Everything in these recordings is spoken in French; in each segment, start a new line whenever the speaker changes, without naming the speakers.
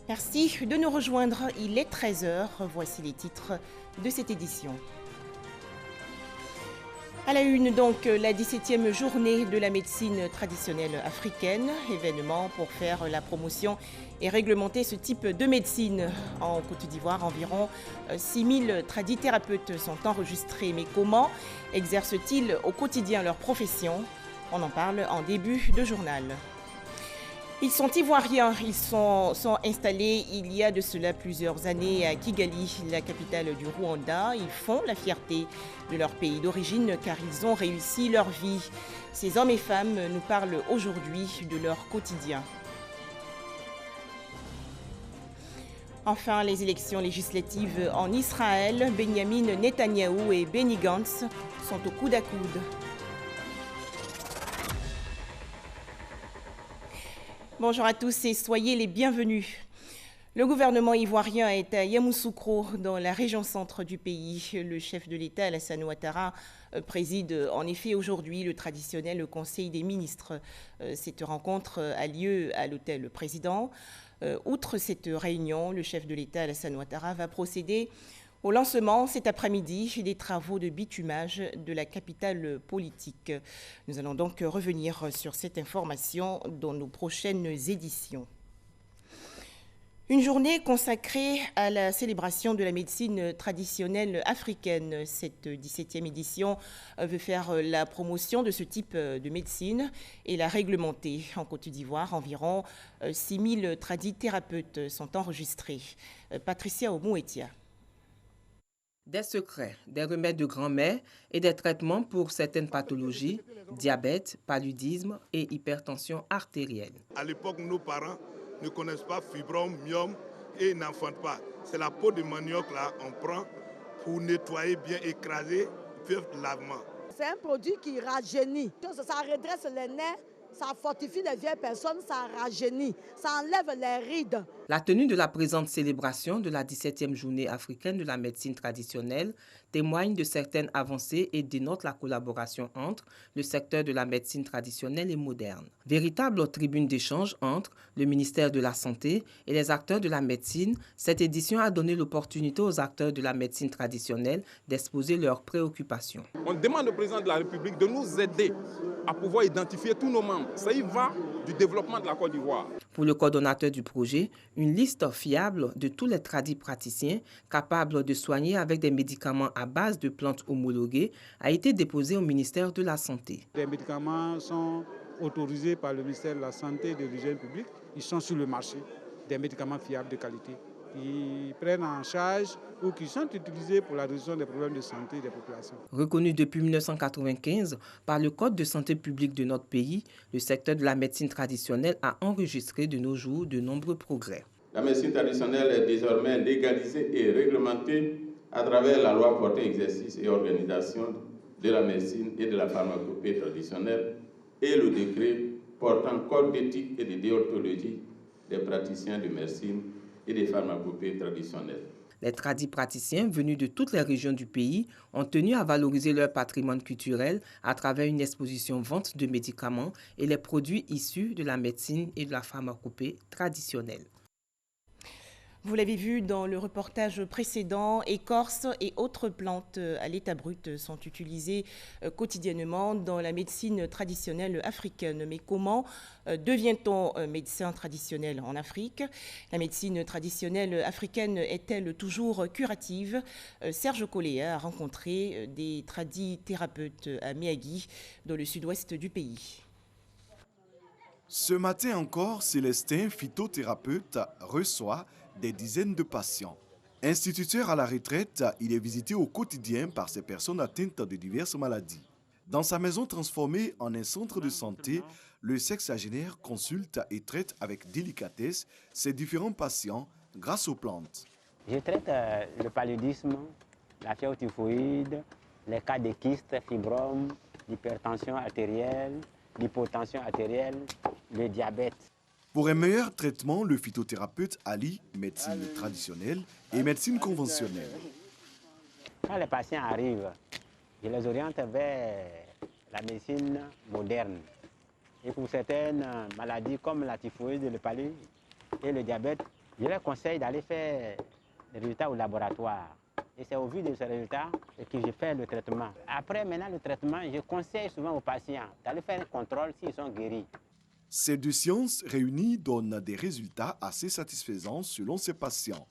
Merci de nous rejoindre, il est 13 h, voici les titres de cette édition. À la une, donc, la 17e journée de la médecine traditionnelle africaine, événement pour faire la promotion et réglementer ce type de médecine. En Côte d'Ivoire, environ 6000 tradithérapeutes sont enregistrés. Mais comment exercent-ils au quotidien leur profession? On en parle en début de journal. Ils sont ivoiriens, ils sont installés il y a de cela plusieurs années à Kigali, la capitale du Rwanda. Ils font la fierté de leur pays d'origine car ils ont réussi leur vie. Ces hommes et femmes nous parlent aujourd'hui de leur quotidien. Enfin, les élections législatives en Israël, Benjamin Netanyahou et Benny Gantz sont au coude à coude. Bonjour à tous et soyez les bienvenus. Le gouvernement ivoirien est à Yamoussoukro, dans la région centre du pays. Le chef de l'État, Alassane Ouattara, préside en effet aujourd'hui le traditionnel Conseil des ministres. Cette rencontre a lieu à l'hôtel Président. Outre cette réunion, le chef de l'État, Alassane Ouattara, va procéder au lancement cet après-midi des travaux de bitumage de la capitale politique. Nous allons donc revenir sur cette information dans nos prochaines éditions. Une journée consacrée à la célébration de la médecine traditionnelle africaine. Cette 17e édition veut faire la promotion de ce type de médecine et la réglementer. En Côte d'Ivoire, environ 6000 tradithérapeutes sont enregistrés. Patricia Omouetia.
Des secrets, des remèdes de grand-mère et des traitements pour certaines pathologies, diabète, paludisme et hypertension artérielle.
À l'époque, nos parents ne connaissent pas fibrome, myome et n'enfantent pas. C'est la peau de manioc là, on prend pour nettoyer bien, écraser, faire lavement.
C'est un produit qui rajeunit. Ça redresse les nerfs, ça fortifie les vieilles personnes, ça rajeunit, ça enlève les rides.
La tenue de la présente célébration de la 17e journée africaine de la médecine traditionnelle témoigne de certaines avancées et dénote la collaboration entre le secteur de la médecine traditionnelle et moderne. Véritable tribune d'échange entre le ministère de la Santé et les acteurs de la médecine, cette édition a donné l'opportunité aux acteurs de la médecine traditionnelle d'exposer leurs préoccupations.
On demande au président de la République de nous aider à pouvoir identifier tous nos membres. Ça y va du développement de la Côte d'Ivoire.
Pour le coordonnateur du projet, une liste fiable de tous les praticiens capables de soigner avec des médicaments à base de plantes homologuées a été déposée au ministère de la Santé.
Les médicaments sont autorisés par le ministère de la Santé et de l'Hygiène publique. Ils sont sur le marché, des médicaments fiables de qualité qui prennent en charge ou qui sont utilisés pour la résolution des problèmes de santé des populations.
Reconnu depuis 1995 par le Code de santé publique de notre pays, le secteur de la médecine traditionnelle a enregistré de nos jours de nombreux progrès.
La médecine traditionnelle est désormais légalisée et réglementée à travers la loi portant exercice et organisation de la médecine et de la pharmacopée traditionnelle et le décret portant code d'éthique et de déontologie des praticiens de médecine et des pharmacopées traditionnelles.
Les praticiens venus de toutes les régions du pays ont tenu à valoriser leur patrimoine culturel à travers une exposition vente de médicaments et les produits issus de la médecine et de la pharmacopée traditionnelle.
Vous l'avez vu dans le reportage précédent, écorces et autres plantes à l'état brut sont utilisées quotidiennement dans la médecine traditionnelle africaine. Mais comment devient-on médecin traditionnel en Afrique? La médecine traditionnelle africaine est-elle toujours curative? Serge Collet a rencontré des tradithérapeutes à Méagui, dans le sud-ouest du pays.
Ce matin encore, Célestin, phytothérapeute, reçoit des dizaines de patients. Instituteur à la retraite, il est visité au quotidien par ces personnes atteintes de diverses maladies. Dans sa maison transformée en un centre de santé, le sexagénaire consulte et traite avec délicatesse ses différents patients grâce aux plantes.
Je traite le paludisme, la fièvre typhoïde, les cas de kyste, fibrome, l'hypertension artérielle, l'hypotension artérielle, le diabète.
Pour un meilleur traitement, le phytothérapeute allie médecine traditionnelle et médecine conventionnelle.
Quand les patients arrivent, je les oriente vers la médecine moderne. Et pour certaines maladies comme la typhoïde, le paludisme et le diabète, Je leur conseille d'aller faire des résultats au laboratoire. Et c'est au vu de ces résultats que je fais le traitement. Après, maintenant, le traitement, je conseille souvent aux patients d'aller faire un contrôle s'ils sont guéris.
Ces deux sciences réunies donnent des résultats assez satisfaisants selon ces patients.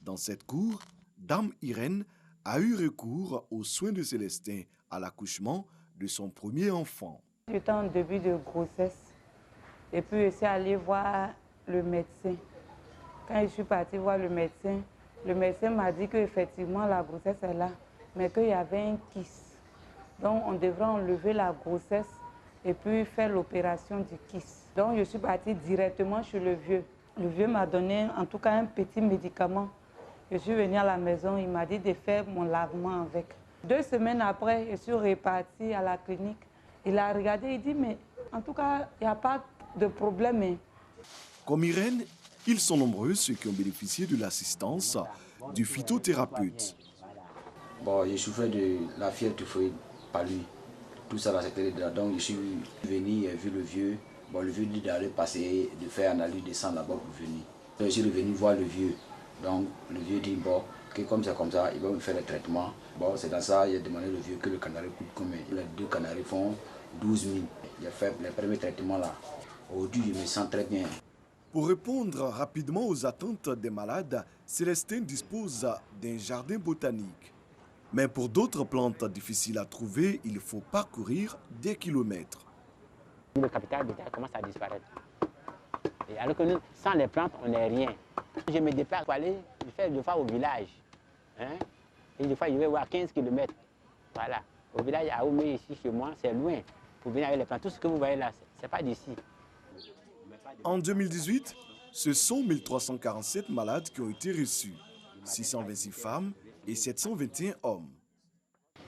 Dans cette cour, Dame Irène a eu recours aux soins de Célestin à l'accouchement de son premier enfant.
J'étais en début de grossesse et puis je suis allée voir le médecin. Quand je suis partie voir le médecin m'a dit qu'effectivement la grossesse est là, mais qu'il y avait un kyste. Donc on devrait enlever la grossesse et puis faire l'opération du kyste. Donc je suis partie directement chez le vieux. Le vieux m'a donné en tout cas un petit médicament. Je suis venue à la maison, il m'a dit de faire mon lavement avec. 2 semaines après, je suis repartie à la clinique. Il a regardé, il dit, mais en tout cas, il n'y a pas de problème.
Comme Irène, ils sont nombreux ceux qui ont bénéficié de l'assistance du phytothérapeute.
Bon, je souffrais de la fièvre typhoïde par lui. Tout ça, c'était là. Donc, je suis venu, vu le vieux. Bon, le vieux dit d'aller passer, de faire analyse, descendre là-bas pour venir. Donc, je suis revenu voir le vieux. Donc, le vieux dit, bon, que comme c'est comme ça, il va me faire le traitement. Bon, c'est dans ça, il a demandé au vieux que le canari coûte combien. Les 2 canaris font 12 000. Il a fait les premiers traitements là. Aujourd'hui, je me sens très bien.
Pour répondre rapidement aux attentes des malades, Célestin dispose d'un jardin botanique. Mais pour d'autres plantes difficiles à trouver, il faut parcourir des kilomètres.
Le capital d'État commence à disparaître. Et alors que nous, sans les plantes, on n'est rien. Je me déplace pour aller faire 2 fois au village. Hein? Et des fois, je vais voir 15 km. Voilà. Au village à Oumé, ici, chez moi, c'est loin. Pour venir avec les plantes, tout ce que vous voyez là, ce n'est pas d'ici.
En 2018, ce sont 1347 malades qui ont été reçus, 626 femmes et 721 hommes.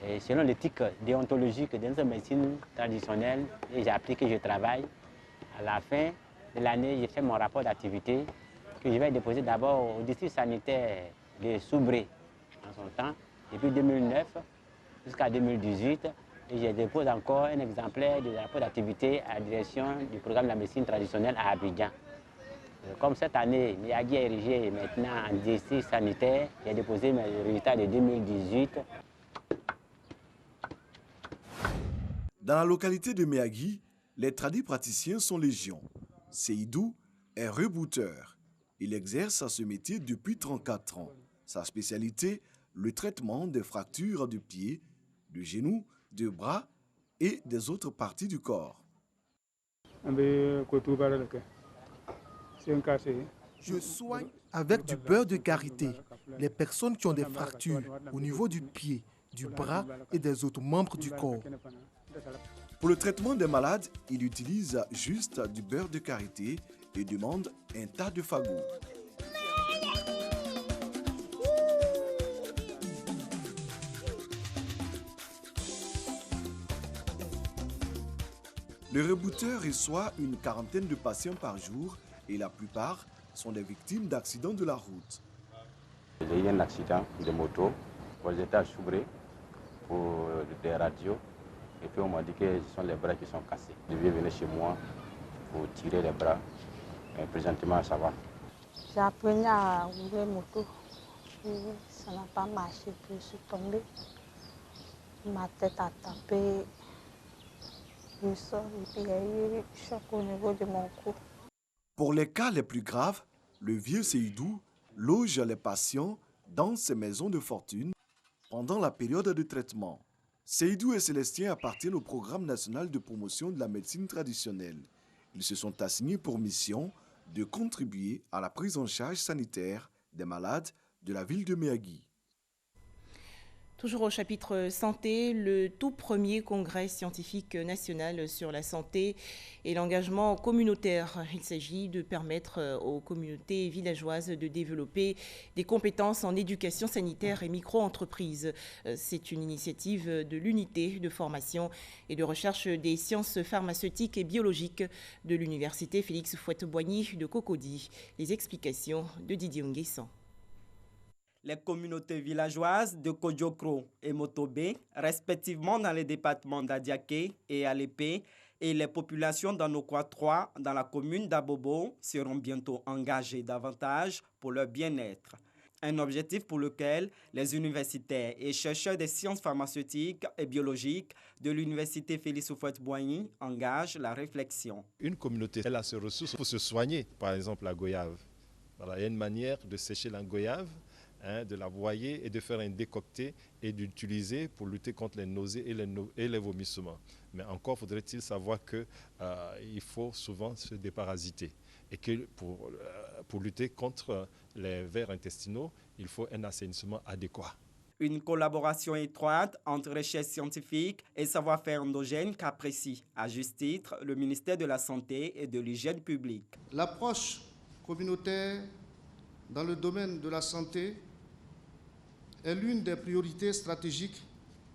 Et selon l'éthique déontologique de notre médecine traditionnelle, j'ai appris que je travaille. À la fin de l'année, j'ai fait mon rapport d'activité que je vais déposer d'abord au district sanitaire de Soubré en son temps, depuis 2009 jusqu'à 2018. Et je dépose encore un exemplaire du rapport d'activité à la direction du programme de la médecine traditionnelle à Abidjan. Comme cette année, Miyagi est érigé maintenant en district sanitaire, j'ai déposé mes résultats de 2018.
Dans la localité de Miyagi, les tradipraticiens sont légion. Seydou est rebouteur. Il exerce ce métier depuis 34 ans. Sa spécialité, le traitement des fractures du pied, du genou, du bras et des autres parties du corps.
Je soigne avec du beurre de karité les personnes qui ont des fractures au niveau du pied, du bras et des autres membres du corps.
Pour le traitement des malades, il utilise juste du beurre de karité et demande un tas de fagots. Le rebouteur reçoit une quarantaine de patients par jour et la plupart sont des victimes d'accidents de la route.
J'ai eu un accident de moto. J'étais à Soubré pour des radios et puis on m'a dit que ce sont les bras qui sont cassés. Je devais venir chez moi pour tirer les bras. Mais présentement, ça va.
J'ai appris à rouler moto. Puis ça n'a pas marché. Puis je suis tombée. Ma tête a tapé. Je sors et puis il y a eu choc au niveau de mon cou.
Pour les cas les plus graves, le vieux Seydou loge les patients dans ses maisons de fortune pendant la période de traitement. Seydou et Célestin appartiennent au programme national de promotion de la médecine traditionnelle. Ils se sont assignés pour mission de contribuer à la prise en charge sanitaire des malades de la ville de Miyagi.
Toujours au chapitre santé, le tout premier congrès scientifique national sur la santé et l'engagement communautaire. Il s'agit de permettre aux communautés villageoises de développer des compétences en éducation sanitaire et micro-entreprises. C'est une initiative de l'unité de formation et de recherche des sciences pharmaceutiques et biologiques de l'université Félix Houphouët-Boigny de Cocody. Les explications de Didier Nguessan.
Les communautés villageoises de Kodjokro et Motobé, respectivement dans les départements d'Adiaké et Alépé, Et les populations d'Anokwa 3 dans la commune d'Abobo seront bientôt engagées davantage pour leur bien-être. Un objectif pour lequel les universitaires et chercheurs des sciences pharmaceutiques et biologiques de l'université Félix Houphouët-Boigny engagent la réflexion.
Une communauté, elle a ses ressources pour se soigner, par exemple la goyave. Voilà, il y a une manière de sécher la goyave, de la broyer et de faire un décocté et d'utiliser pour lutter contre les nausées et les vomissements. Mais encore faudrait-il savoir qu'il faut souvent se déparasiter et que pour lutter contre les vers intestinaux, il faut un assainissement adéquat.
Une collaboration étroite entre recherche scientifique et savoir-faire endogène qu'apprécie, à juste titre, le ministère de la Santé et de l'Hygiène publique.
L'approche communautaire dans le domaine de la santé est l'une des priorités stratégiques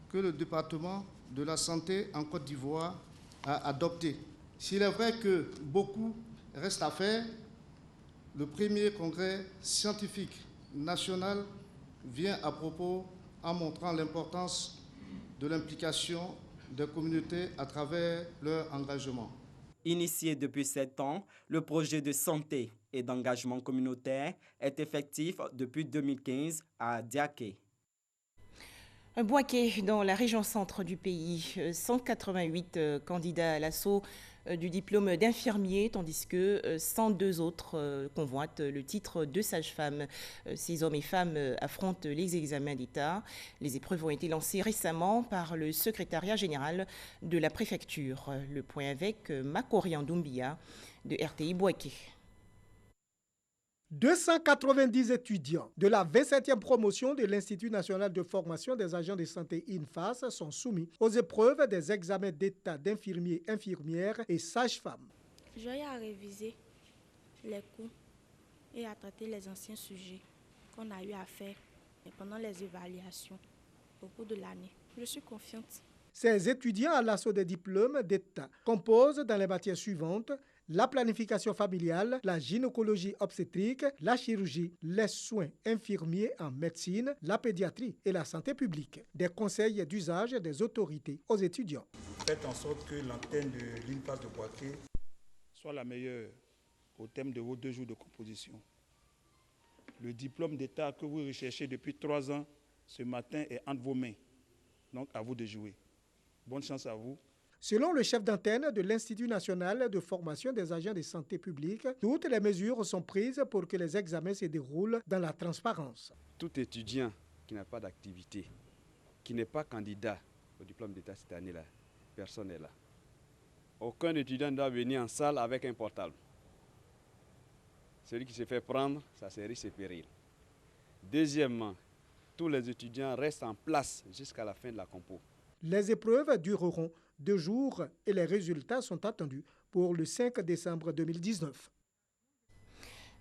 que le département de la santé en Côte d'Ivoire a adoptée. S'il est vrai que beaucoup reste à faire, le premier congrès scientifique national vient à propos en montrant l'importance de l'implication des communautés à travers leur engagement.
Initié depuis 7 ans, le projet de santé et d'engagement communautaire est effectif depuis 2015 à Diaké.
Boaké, dans la région centre du pays, 188 candidats à l'assaut du diplôme d'infirmier, tandis que 102 autres convoitent le titre de sage-femme. Ces hommes et femmes affrontent les examens d'État. Les épreuves ont été lancées récemment par le secrétariat général de la préfecture. Le point avec Makorian Doumbia de RTI Boaké.
290 étudiants de la 27e promotion de l'Institut national de formation des agents de santé INFAS sont soumis aux épreuves des examens d'état d'infirmiers, infirmières et sages-femmes.
J'ai à réviser les cours et à traiter les anciens sujets qu'on a eu à faire pendant les évaluations au cours de l'année. Je suis confiante.
Ces étudiants à l'assaut des diplômes d'état composent dans les matières suivantes: la planification familiale, la gynécologie obstétrique, la chirurgie, les soins infirmiers en médecine, la pédiatrie et la santé publique. Des conseils d'usage des autorités aux étudiants.
Faites en sorte que l'antenne de l'INFAS de Boaké soit la meilleure au thème de vos 2 jours de composition. Le diplôme d'État que vous recherchez depuis 3 ans, ce matin est entre vos mains. Donc à vous de jouer. Bonne chance à vous.
Selon le chef d'antenne de l'Institut national de formation des agents de santé publique, toutes les mesures sont prises pour que les examens se déroulent dans la transparence.
Tout étudiant qui n'a pas d'activité, qui n'est pas candidat au diplôme d'État cette année-là, personne n'est là. Aucun étudiant ne doit venir en salle avec un portable. Celui qui se fait prendre, ça c'est risque et péril. Deuxièmement, tous les étudiants restent en place jusqu'à la fin de la compo.
Les épreuves dureront 2 jours et les résultats sont attendus pour le 5 décembre 2019.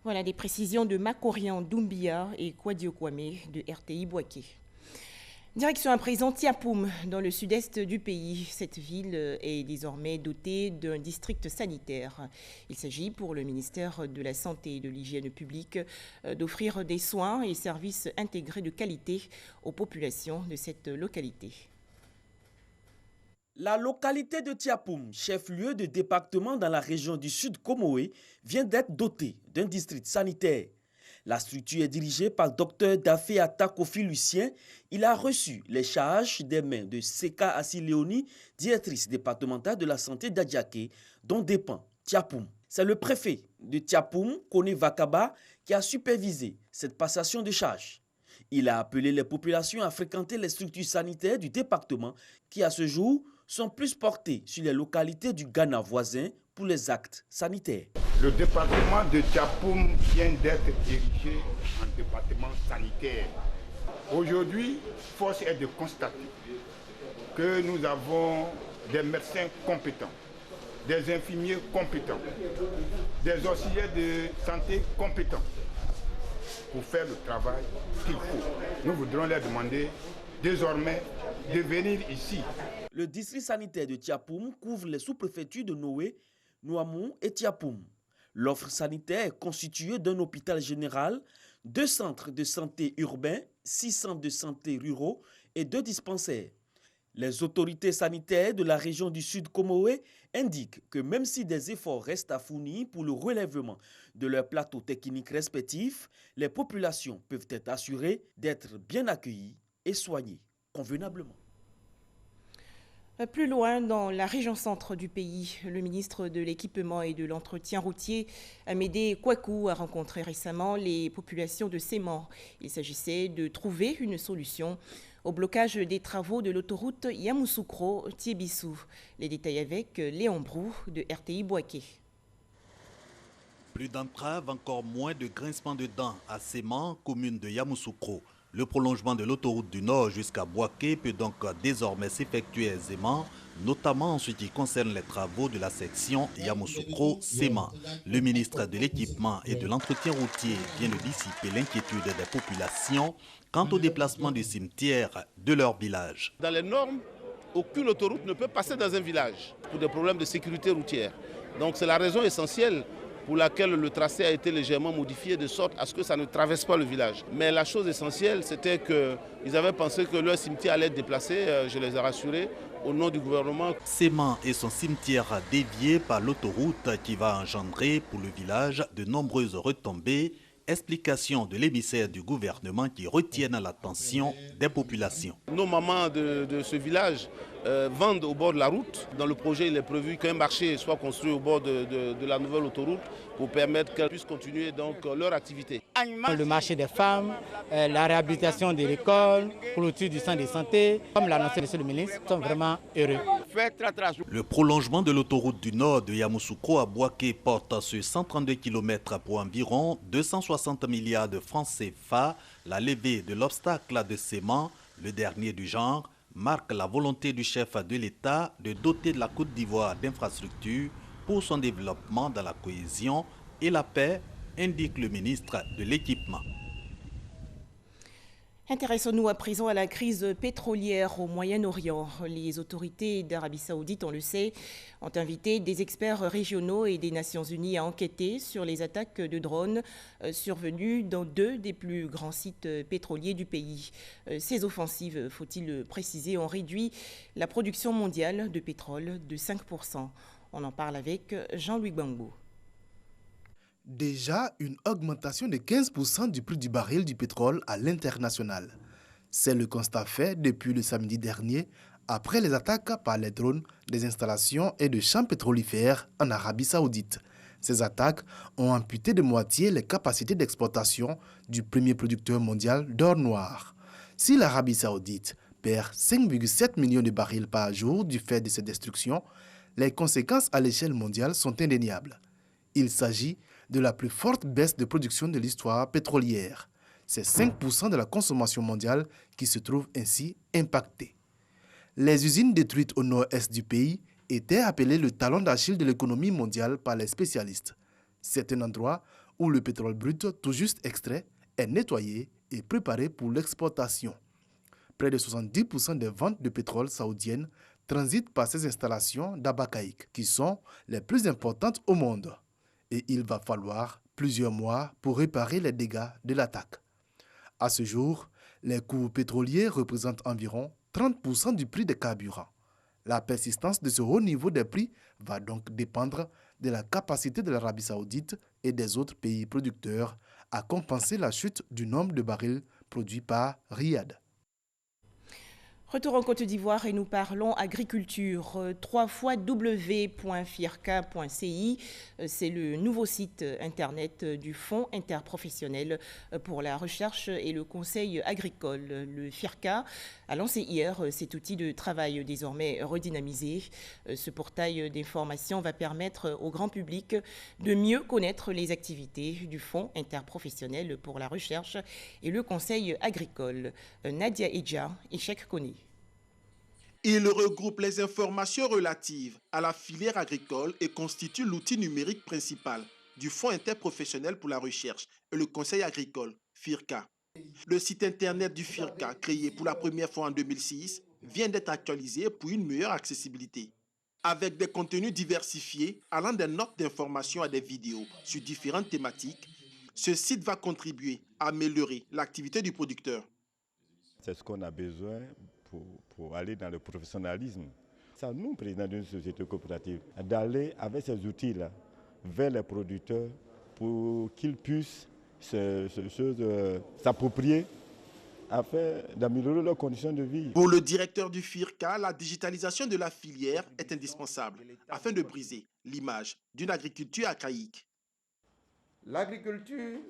Voilà des précisions de Makorian Doumbia et Kwadio Kwame de RTI Boaké. Direction à présent Tiapoum, dans le sud-est du pays. Cette ville est désormais dotée d'un district sanitaire. Il s'agit pour le ministère de la Santé et de l'Hygiène publique d'offrir des soins et services intégrés de qualité aux populations de cette localité.
La localité de Tiapoum, chef-lieu de département dans la région du Sud Comoé, vient d'être dotée d'un district sanitaire. La structure est dirigée par Dr Daféata Kofi Lucien. Il a reçu les charges des mains de Seka Asileoni, directrice départementale de la santé d'Adiaké, dont dépend Tiapoum. C'est le préfet de Tiapoum, Kone Vakaba, qui a supervisé cette passation de charges. Il a appelé les populations à fréquenter les structures sanitaires du département qui, à ce jour, sont plus portées sur les localités du Ghana voisin pour les actes sanitaires.
Le département de Tiapoum vient d'être érigé en département sanitaire. Aujourd'hui, force est de constater que nous avons des médecins compétents, des infirmiers compétents, des auxiliaires de santé compétents pour faire le travail qu'il faut. Nous voudrons leur demander désormais de venir ici.
Le district sanitaire de Tiapoum couvre les sous-préfectures de Noé, Nouamou et Tiapoum. L'offre sanitaire est constituée d'un hôpital général, 2 centres de santé urbains, 6 centres de santé ruraux et 2 dispensaires. Les autorités sanitaires de la région du Sud Comoé indiquent que même si des efforts restent à fournir pour le relèvement de leurs plateaux techniques respectifs, les populations peuvent être assurées d'être bien accueillies et soignées convenablement.
Plus loin, dans la région centre du pays, le ministre de l'Équipement et de l'Entretien routier, Amédée Kouakou, a rencontré récemment les populations de Séman. Il s'agissait de trouver une solution au blocage des travaux de l'autoroute Yamoussoukro-Tiébissou. Les détails avec Léon Brou de RTI Bouaké.
Plus d'entraves, encore moins de grincements de dents à Séman, commune de Yamoussoukro. Le prolongement de l'autoroute du Nord jusqu'à Bouaké peut donc désormais s'effectuer aisément, notamment en ce qui concerne les travaux de la section Yamoussoukro-Séman. Le ministre de l'Équipement et de l'Entretien routier vient de dissiper l'inquiétude des populations quant au déplacement du cimetière de leur village.
Dans les normes, aucune autoroute ne peut passer dans un village pour des problèmes de sécurité routière. Donc c'est la raison essentielle pour laquelle le tracé a été légèrement modifié de sorte à ce que ça ne traverse pas le village. Mais la chose essentielle, c'était qu'ils avaient pensé que leur cimetière allait être déplacé, je les ai rassurés, au nom du gouvernement.
Séman et son cimetière dévié par l'autoroute qui va engendrer pour le village de nombreuses retombées. Explication de l'émissaire du gouvernement qui retiennent l'attention des populations.
Nos mamans de ce village vendent au bord de la route. Dans le projet, il est prévu qu'un marché soit construit au bord de la nouvelle autoroute pour permettre qu'elles puissent continuer donc leur activité.
Le marché des femmes, la réhabilitation de l'école, clôture du centre de santé, comme l'a annoncé M. le ministre, nous sommes vraiment heureux.
Le prolongement de l'autoroute du Nord de Yamoussoukro à Bouaké porte sur 132 km pour environ 260 milliards de francs CFA. La levée de l'obstacle de Séman, le dernier du genre, marque la volonté du chef de l'État de doter de la Côte d'Ivoire d'infrastructures pour son développement dans la cohésion et la paix, indique le ministre de l'Équipement.
Intéressons-nous à présent à la crise pétrolière au Moyen-Orient. Les autorités d'Arabie Saoudite, on le sait, ont invité des experts régionaux et des Nations Unies à enquêter sur les attaques de drones survenues dans 2 des plus grands sites pétroliers du pays. Ces offensives, faut-il le préciser, ont réduit la production mondiale de pétrole de 5%. On en parle avec Jean-Louis Gbangbo.
Déjà une augmentation de 15% du prix du baril du pétrole à l'international. C'est le constat fait depuis le samedi dernier, après les attaques par les drones des installations et de champs pétrolifères en Arabie Saoudite. Ces attaques ont amputé de moitié les capacités d'exportation du premier producteur mondial d'or noir. Si l'Arabie Saoudite perd 5,7 millions de barils par jour du fait de ces destructions, les conséquences à l'échelle mondiale sont indéniables. Il s'agit de la plus forte baisse de production de l'histoire pétrolière. C'est 5% de la consommation mondiale qui se trouve ainsi impactée. Les usines détruites au nord-est du pays étaient appelées le talon d'Achille de l'économie mondiale par les spécialistes. C'est un endroit où le pétrole brut, tout juste extrait, est nettoyé et préparé pour l'exportation. Près de 70% des ventes de pétrole saoudiennes transitent par ces installations d'Abaqaiq, qui sont les plus importantes au monde. Et il va falloir plusieurs mois pour réparer les dégâts de l'attaque. À ce jour, les coûts pétroliers représentent environ 30% du prix des carburants. La persistance de ce haut niveau des prix va donc dépendre de la capacité de l'Arabie Saoudite et des autres pays producteurs à compenser la chute du nombre de barils produits par Riyad.
Retour en Côte d'Ivoire et nous parlons agriculture. www.firca.ci, c'est le nouveau site internet du Fonds interprofessionnel pour la recherche et le conseil agricole. Le FIRCA a lancé hier cet outil de travail désormais redynamisé. Ce portail d'information va permettre au grand public de mieux connaître les activités du Fonds interprofessionnel pour la recherche et le conseil agricole. Nadia Edja et Cheikh Koné.
Il regroupe les informations relatives à la filière agricole et constitue l'outil numérique principal du Fonds interprofessionnel pour la recherche et le conseil agricole, FIRCA. Le site internet du FIRCA, créé pour la première fois en 2006, vient d'être actualisé pour une meilleure accessibilité. Avec des contenus diversifiés allant des notes d'information à des vidéos sur différentes thématiques, ce site va contribuer à améliorer l'activité du producteur.
C'est ce qu'on a besoin
pour aller dans le professionnalisme. C'est à nous, président d'une société coopérative, d'aller avec ces outils-là vers les producteurs pour qu'ils puissent s'approprier afin d'améliorer leurs conditions de vie.
Pour le directeur du FIRCA, la digitalisation de la filière est indispensable afin de briser l'image d'une agriculture archaïque.
L'agriculture,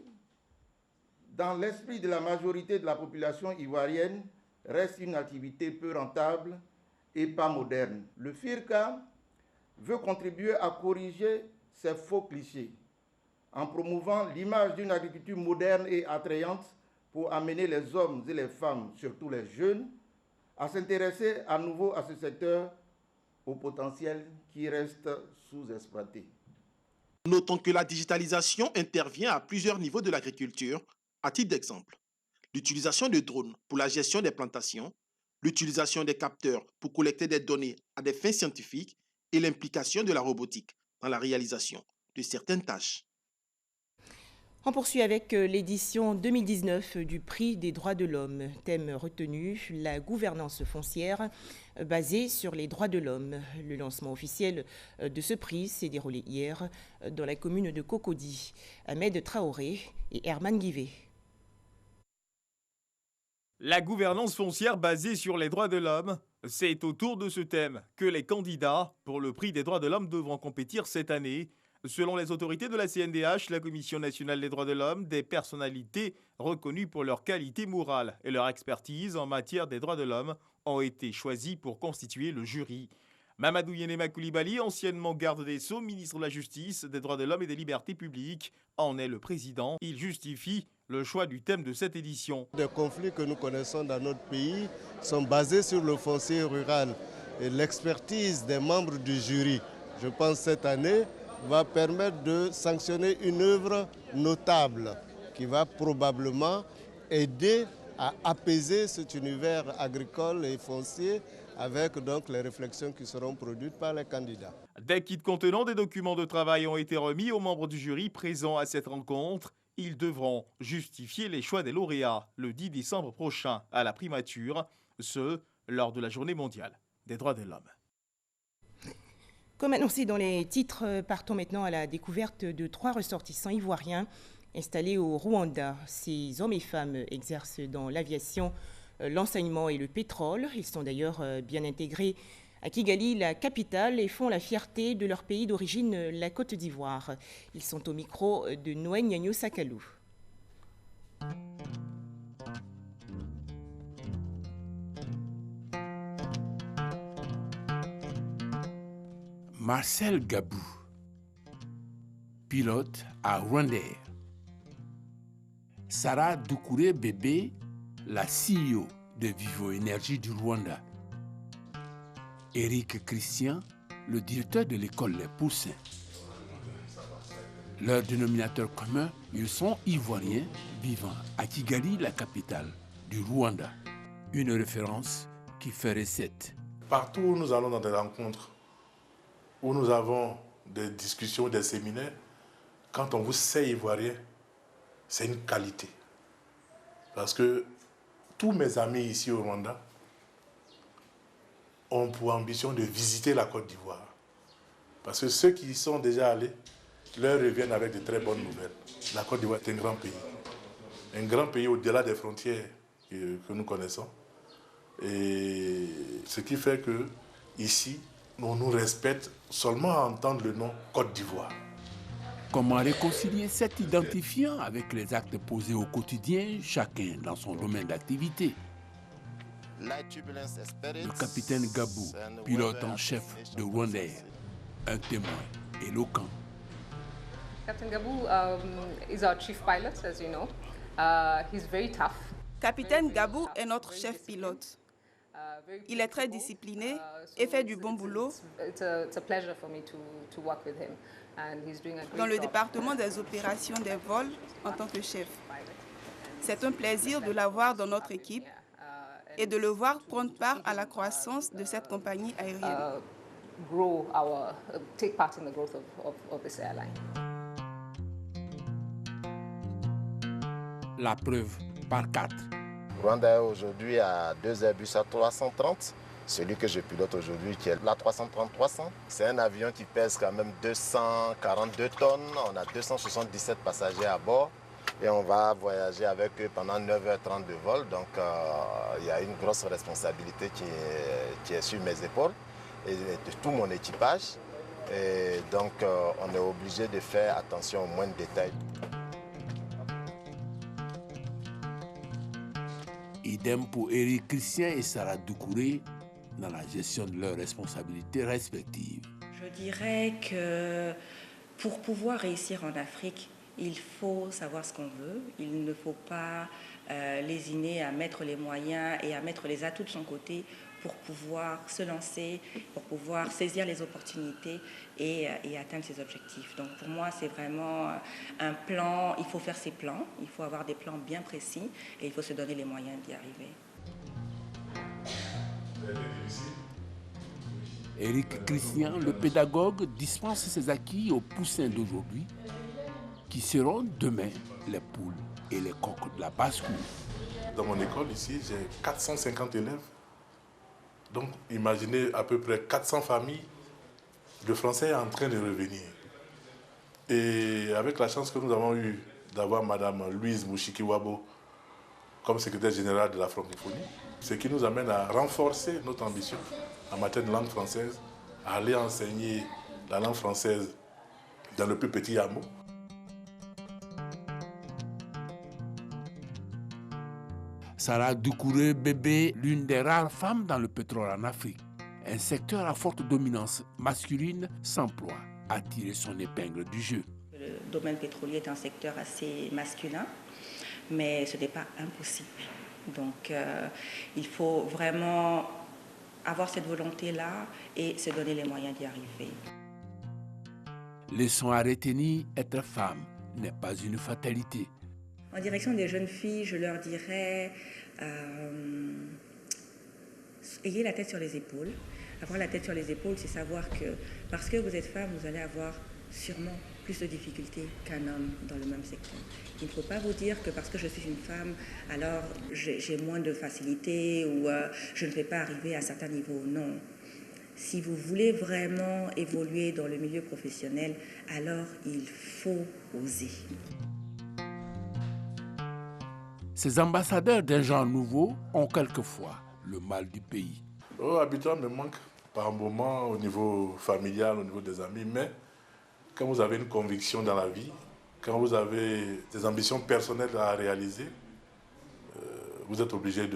dans l'esprit de la majorité de la population ivoirienne, reste une activité peu rentable et pas moderne. Le FIRCA veut contribuer à corriger ces faux clichés en promouvant l'image d'une agriculture moderne et attrayante pour amener les hommes et les femmes, surtout les jeunes, à s'intéresser à nouveau à ce secteur au potentiel qui reste sous-exploité.
Notons que la digitalisation intervient à plusieurs niveaux de l'agriculture. À titre d'exemple, l'utilisation de drones pour la gestion des plantations, l'utilisation des capteurs pour collecter des données à des fins scientifiques et l'implication de la robotique dans la réalisation de certaines tâches.
On poursuit avec l'édition 2019 du Prix des droits de l'homme. Thème retenu, la gouvernance foncière basée sur les droits de l'homme. Le lancement officiel de ce prix s'est déroulé hier dans la commune de Cocody. Ahmed Traoré et Herman Guivet.
La gouvernance foncière basée sur les droits de l'homme, c'est autour de ce thème que les candidats pour le Prix des droits de l'homme devront compétir cette année. Selon les autorités de la CNDH, la Commission nationale des droits de l'homme, des personnalités reconnues pour leur qualité morale et leur expertise en matière des droits de l'homme ont été choisies pour constituer le jury. Mamadou Yenema Koulibaly, anciennement garde des Sceaux, ministre de la Justice, des droits de l'homme et des libertés publiques, en est le président. Il justifie le choix du thème de cette édition.
Les conflits que nous connaissons dans notre pays sont basés sur le foncier rural et l'expertise des membres du jury. Je pense cette année va permettre de sanctionner une œuvre notable qui va probablement aider à apaiser cet univers agricole et foncier avec donc les réflexions qui seront produites par les candidats.
Des kits contenant des documents de travail ont été remis aux membres du jury présents à cette rencontre. Ils devront justifier les choix des lauréats le 10 décembre prochain à la primature, ce lors de la Journée mondiale des droits de l'homme.
Comme annoncé dans les titres, partons maintenant à la découverte de 3 ressortissants ivoiriens installés au Rwanda. Ces hommes et femmes exercent dans l'aviation, l'enseignement et le pétrole. Ils sont d'ailleurs bien intégrés à Kigali, la capitale, et font la fierté de leur pays d'origine, la Côte d'Ivoire. Ils sont au micro de Noé Nyagno Sakalou.
Marcel Gabou, pilote à Rwandair. Sarah Doucouré Bébé, la CEO de Vivo Énergie du Rwanda. Éric Christian, le directeur de l'école Les Poussins. Leur dénominateur commun, ils sont ivoiriens vivant à Kigali, la capitale du Rwanda. Une référence qui fait recette.
Partout où nous allons dans des rencontres, où nous avons des discussions, des séminaires, quand on vous sait ivoirien, c'est une qualité. Parce que tous mes amis ici au Rwanda ont pour ambition de visiter la Côte d'Ivoire. Parce que ceux qui y sont déjà allés leur reviennent avec de très bonnes nouvelles. La Côte d'Ivoire est un grand pays. Un grand pays au-delà des frontières que nous connaissons. Et ce qui fait que ici, on nous respecte seulement à entendre le nom Côte d'Ivoire.
Comment réconcilier cet identifiant avec les actes posés au quotidien, chacun dans son domaine d'activité? Le capitaine Gabou, pilote en chef de Rwandair, un témoin éloquent.
Captain Gabou is our chief pilot, as you know. He's very tough.
Capitaine Gabou est notre chef pilote. Il est très discipliné et fait du bon boulot. Dans le département des opérations des vols en tant que chef. C'est un plaisir de l'avoir dans notre équipe et de le voir prendre part à la croissance de cette compagnie aérienne.
Take part in the growth of this airline.
La preuve par 4.
Rwanda est aujourd'hui à 2 Airbus A330. Celui que je pilote aujourd'hui, qui est l'A330-300, c'est un avion qui pèse quand même 242 tonnes. On a 277 passagers à bord et on va voyager avec eux pendant 9h30 de vol. Donc il y a une grosse responsabilité qui est sur mes épaules et de tout mon équipage. Et donc on est obligé de faire attention aux moindres détails.
Idem pour Éric Christian et Sarah Doucouré dans la gestion de leurs responsabilités respectives.
Je dirais que pour pouvoir réussir en Afrique, il faut savoir ce qu'on veut. Il ne faut pas lésiner à mettre les moyens et à mettre les atouts de son côté pour pouvoir se lancer, pour pouvoir saisir les opportunités et atteindre ses objectifs. Donc pour moi, c'est vraiment un plan, il faut faire ses plans, il faut avoir des plans bien précis et il faut se donner les moyens d'y arriver.
Éric Christian, le pédagogue, dispense ses acquis aux poussins d'aujourd'hui qui seront demain les poules et les coqs de la basse-cour.
Dans mon école ici, j'ai 450 élèves. Donc, imaginez à peu près 400 familles. Le français est en train de revenir. Et avec la chance que nous avons eue d'avoir Mme Louise Mouchiki-Wabo comme secrétaire générale de la francophonie, ce qui nous amène à renforcer notre ambition en matière de langue française, à aller enseigner la langue française dans le plus petit hameau.
Sarah Doucouré Bébé, l'une des rares femmes dans le pétrole en Afrique. Un secteur à forte dominance masculine s'emploie à tirer son épingle du jeu.
Le domaine pétrolier est un secteur assez masculin, mais ce n'est pas impossible. Donc il faut vraiment avoir cette volonté-là et se donner les moyens d'y arriver.
Leçon à retenir, être femme n'est pas une fatalité.
En direction des jeunes filles, je leur dirais ayez la tête sur les épaules. Avoir la tête sur les épaules, c'est savoir que parce que vous êtes femme, vous allez avoir sûrement plus de difficultés qu'un homme dans le même secteur. Il ne faut pas vous dire que parce que je suis une femme, alors j'ai moins de facilité ou je ne vais pas arriver à certains niveaux. Non. Si vous voulez vraiment évoluer dans le milieu professionnel, alors il faut oser.
Ces ambassadeurs d'un genre nouveau ont quelquefois le mal du pays.
L'habitat me manque par moment au niveau familial, au niveau des amis, mais quand vous avez une conviction dans la vie, quand vous avez des ambitions personnelles à réaliser, vous êtes obligé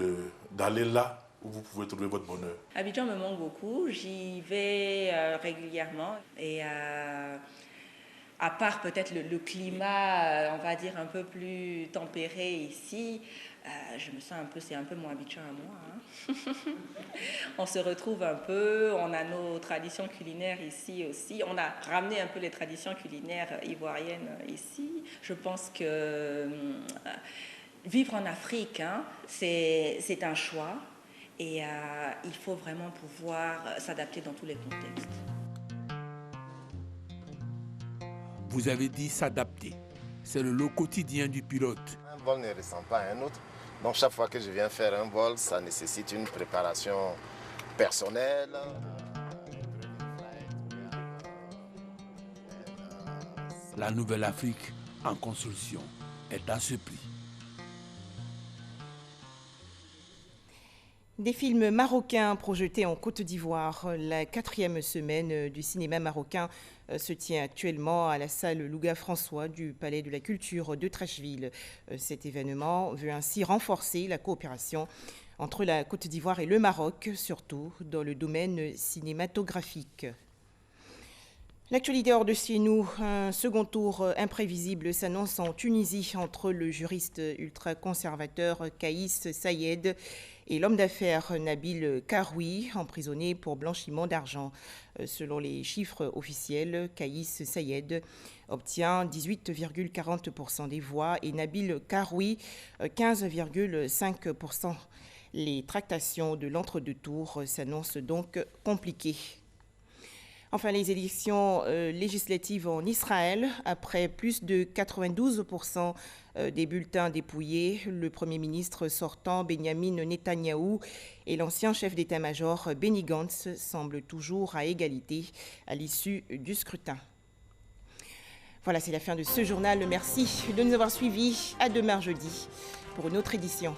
d'aller là où vous pouvez trouver votre bonheur.
Abidjan me manque beaucoup, j'y vais régulièrement et à part peut-être le climat, on va dire un peu plus tempéré ici, je me sens un peu, c'est un peu mon Abidjan à moi. Hein. On se retrouve un peu, on a nos traditions culinaires ici aussi. On a ramené un peu les traditions culinaires ivoiriennes ici. Je pense que vivre en Afrique, hein, c'est un choix et il faut vraiment pouvoir s'adapter dans tous les contextes.
Vous avez dit s'adapter. C'est le lot quotidien du pilote.
Un vol ne ressemble pas à un autre. Donc chaque fois que je viens faire un vol, ça nécessite une préparation personnelle.
La nouvelle Afrique en construction est à ce prix.
Des films marocains projetés en Côte d'Ivoire. La 4e semaine du cinéma marocain se tient actuellement à la salle Louga-François du Palais de la Culture de Trècheville. Cet événement veut ainsi renforcer la coopération entre la Côte d'Ivoire et le Maroc, surtout dans le domaine cinématographique. L'actualité hors de chez nous, un second tour imprévisible s'annonce en Tunisie entre le juriste ultra-conservateur Kaïs Sayed et l'homme d'affaires Nabil Karoui, emprisonné pour blanchiment d'argent. Selon les chiffres officiels, Kaïs Sayed obtient 18,40% des voix et Nabil Karoui 15,5%. Les tractations de l'entre-deux tours s'annoncent donc compliquées. Enfin, les élections législatives en Israël, après plus de 92% des bulletins dépouillés, le Premier ministre sortant Benjamin Netanyahou et l'ancien chef d'état-major Benny Gantz semblent toujours à égalité à l'issue du scrutin. Voilà, c'est la fin de ce journal. Merci de nous avoir suivis. À demain jeudi pour une autre édition.